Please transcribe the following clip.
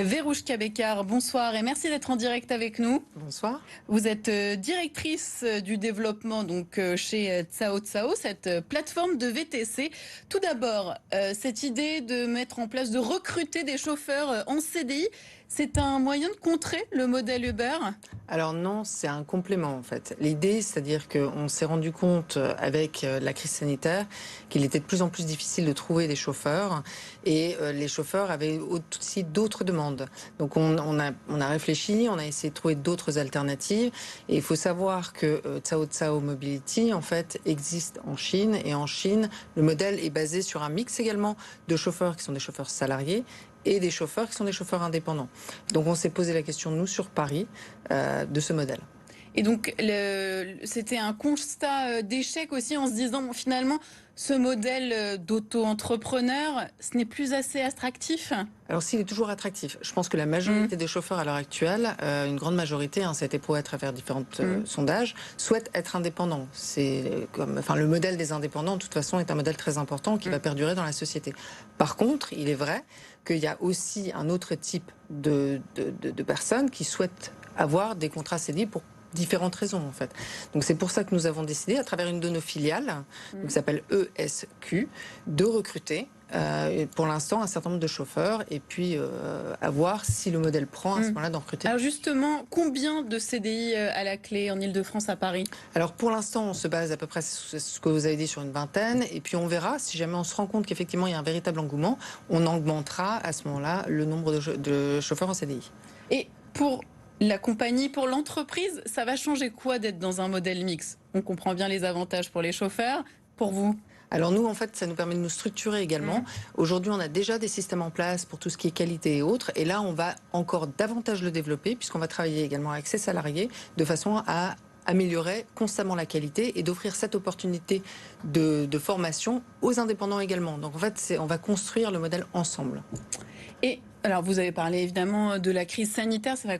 Verouchka Bécard, bonsoir et merci d'être en direct avec nous. Bonsoir. Vous êtes directrice du développement chez Tsao Tsao, cette plateforme de VTC. Tout d'abord, cette idée de mettre en place, de recruter des chauffeurs en CDI, c'est un moyen de contrer le modèle Uber? Alors non, c'est un complément en fait. L'idée, c'est-à-dire qu'on s'est rendu compte avec la crise sanitaire qu'il était de plus en plus difficile de trouver des chauffeurs et les chauffeurs avaient aussi d'autres demandes. Donc on a réfléchi, on a essayé de trouver d'autres alternatives et il faut savoir que Tsao Tsao Mobility en fait existe en Chine et en Chine, le modèle est basé sur un mix également de chauffeurs qui sont des chauffeurs salariés et des chauffeurs qui sont des chauffeurs indépendants. Donc on s'est posé la question, nous, sur Paris, de ce modèle. Et donc, c'était un constat d'échec aussi en se disant, bon, finalement, ce modèle d'auto-entrepreneur, ce n'est plus assez attractif. Alors s'il est toujours attractif, je pense que la majorité des chauffeurs à l'heure actuelle, une grande majorité, ça a été prouvé à travers différents sondages, souhaitent être indépendants. Le modèle des indépendants, de toute façon, est un modèle très important qui va perdurer dans la société. Par contre, il est vrai qu'il y a aussi un autre type de personnes qui souhaitent avoir des contrats CDI pour différentes raisons en fait. Donc c'est pour ça que nous avons décidé, à travers une de nos filiales, qui s'appelle ESQ, de recruter pour l'instant un certain nombre de chauffeurs et puis à voir si le modèle prend à ce moment-là d'en recruter. Alors justement, combien de CDI à la clé en Ile-de-France, à Paris? Alors pour l'instant, on se base à peu près sur ce que vous avez dit sur une vingtaine et puis on verra si jamais on se rend compte qu'effectivement il y a un véritable engouement, on augmentera à ce moment-là le nombre de chauffeurs en CDI. Et pour la compagnie, pour l'entreprise, ça va changer quoi d'être dans un modèle mix? On comprend bien les avantages pour les chauffeurs. Pour vous? Alors nous, en fait, ça nous permet de nous structurer également. Aujourd'hui, on a déjà des systèmes en place pour tout ce qui est qualité et autres. Et là, on va encore davantage le développer puisqu'on va travailler également avec ses salariés de façon à améliorer constamment la qualité et d'offrir cette opportunité de formation aux indépendants également. Donc en fait, on va construire le modèle ensemble. Et alors, vous avez parlé évidemment de la crise sanitaire. C'est vrai